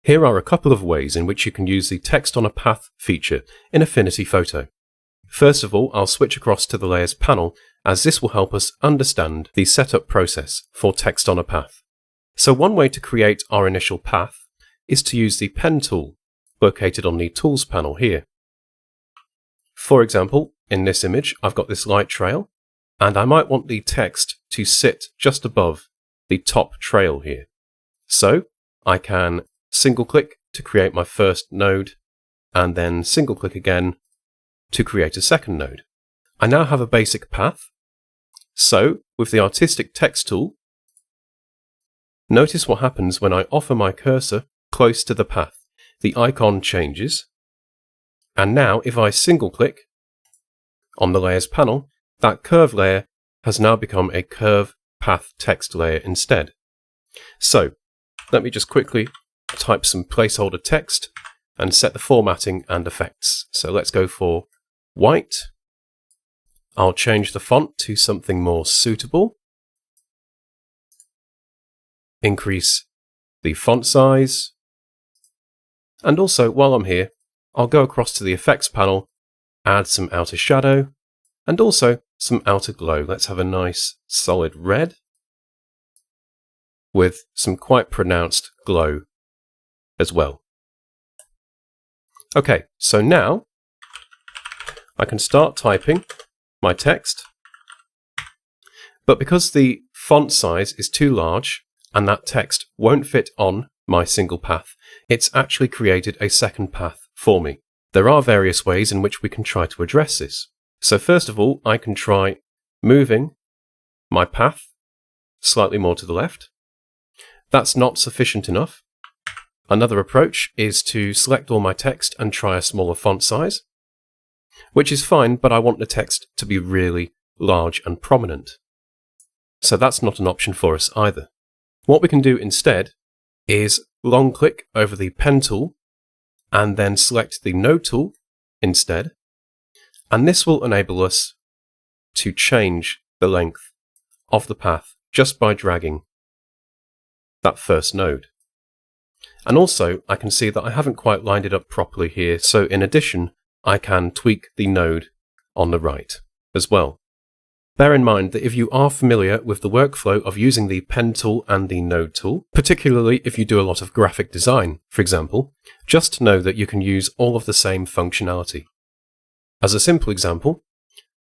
Here are a couple of ways in which you can use the Text on a Path feature in Affinity Photo. First of all, I'll switch across to the Layers panel, as this will help us understand the setup process for Text on a Path. So one way to create our initial path is to use the Pen tool, located on the Tools panel here. For example, in this image, I've got this light trail, and I might want the text to sit just above the top trail here. So I can single click to create my first node, and then single click again to create a second node. I now have a basic path. So with the Artistic Text tool, notice what happens when I offer my cursor close to the path. The icon changes, and now if I single click on the Layers panel, that curve layer has now become a curve path text layer instead. So let me just quickly type some placeholder text and set the formatting and effects. So let's go for white. I'll change the font to something more suitable. Increase the font size. And also, while I'm here, I'll go across to the effects panel, add some outer shadow, and also some outer glow. Let's have a nice solid red with some quite pronounced glow as well. Okay, so now I can start typing my text, but because the font size is too large and that text won't fit on my single path, it's actually created a second path for me. There are various ways in which we can try to address this. So first of all, I can try moving my path slightly more to the left. That's not sufficient enough. Another approach is to select all my text and try a smaller font size, which is fine, but I want the text to be really large and prominent. So that's not an option for us either. What we can do instead is long click over the Pen tool and then select the Node tool instead, and this will enable us to change the length of the path just by dragging that first node. And also, I can see that I haven't quite lined it up properly here, so in addition, I can tweak the node on the right as well. Bear in mind that if you are familiar with the workflow of using the Pen tool and the Node tool, particularly if you do a lot of graphic design, for example, just know that you can use all of the same functionality. As a simple example,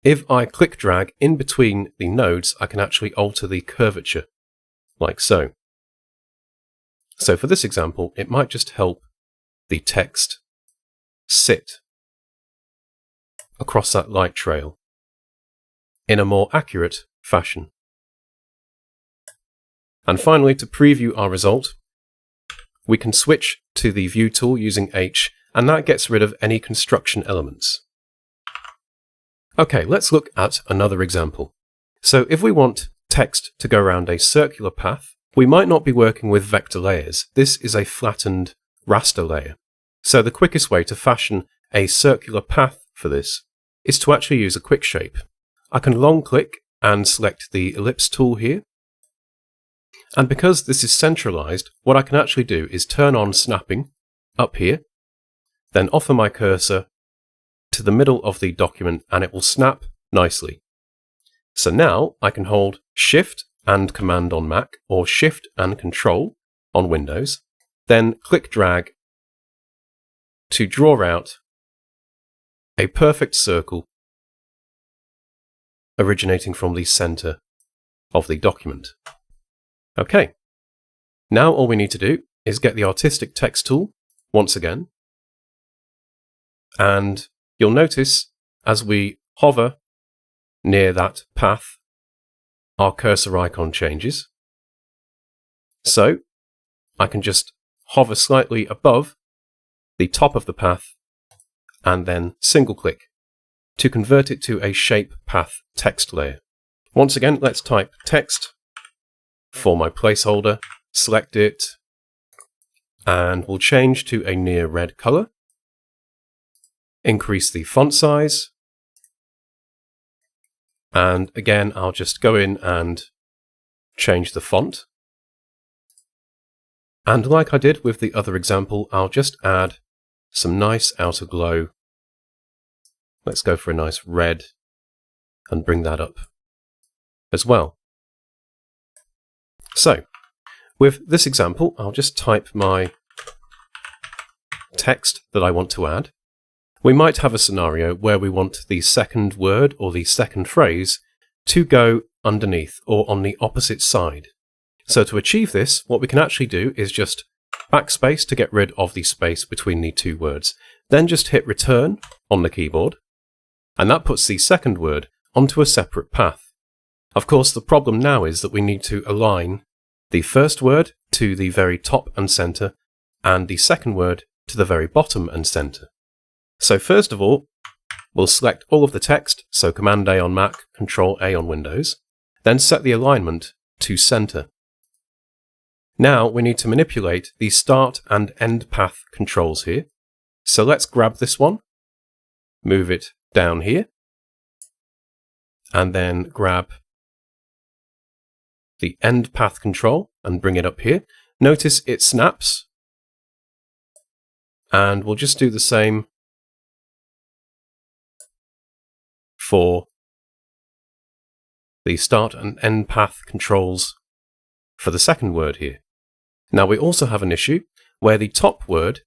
if I click drag in between the nodes, I can actually alter the curvature, like so. So for this example, it might just help the text sit across that light trail in a more accurate fashion. And finally, to preview our result, we can switch to the View tool using H, and that gets rid of any construction elements. Okay, let's look at another example. So if we want text to go around a circular path, we might not be working with vector layers. This is a flattened raster layer. So the quickest way to fashion a circular path for this is to actually use a quick shape. I can long click and select the ellipse tool here. And because this is centralized, what I can actually do is turn on snapping up here, then offer my cursor to the middle of the document and it will snap nicely. So now I can hold Shift and Command on Mac or Shift and Control on Windows, then click drag to draw out a perfect circle originating from the center of the document. Okay, now all we need to do is get the Artistic Text tool once again, and you'll notice as we hover near that path, our cursor icon changes. So I can just hover slightly above the top of the path and then single click to convert it to a shape path text layer. Once again, let's type text for my placeholder, select it, and we'll change to a near red color. Increase the font size. And again, I'll just go in and change the font. And like I did with the other example, I'll just add some nice outer glow. Let's go for a nice red and bring that up as well. So, with this example, I'll just type my text that I want to add. We might have a scenario where we want the second word or the second phrase to go underneath or on the opposite side. So to achieve this, what we can actually do is just backspace to get rid of the space between the two words. Then just hit return on the keyboard, and that puts the second word onto a separate path. Of course, the problem now is that we need to align the first word to the very top and center, and the second word to the very bottom and center. So first of all, we'll select all of the text, so Command A on Mac, Control A on Windows, then set the alignment to center. Now we need to manipulate the start and end path controls here. So let's grab this one, move it down here, and then grab the end path control and bring it up here. Notice it snaps, and we'll just do the same for the start and end path controls for the second word here. Now we also have an issue where the top word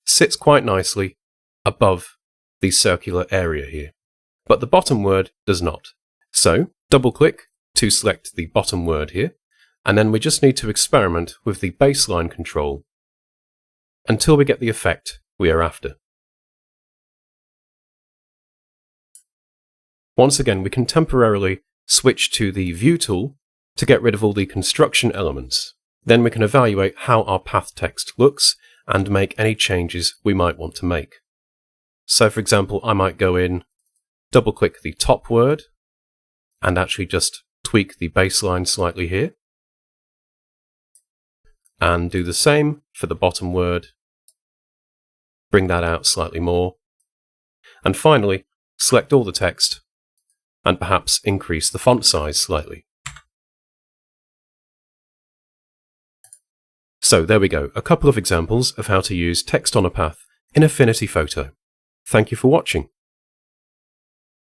sits quite nicely above the circular area here, but the bottom word does not. So double click to select the bottom word here, and then we just need to experiment with the baseline control until we get the effect we are after. Once again, we can temporarily switch to the View tool to get rid of all the construction elements. Then we can evaluate how our path text looks and make any changes we might want to make. So for example, I might go in, double click the top word, and actually just tweak the baseline slightly here. And do the same for the bottom word, bring that out slightly more. And finally, select all the text and perhaps increase the font size slightly. So there we go, a couple of examples of how to use text on a path in Affinity Photo. Thank you for watching.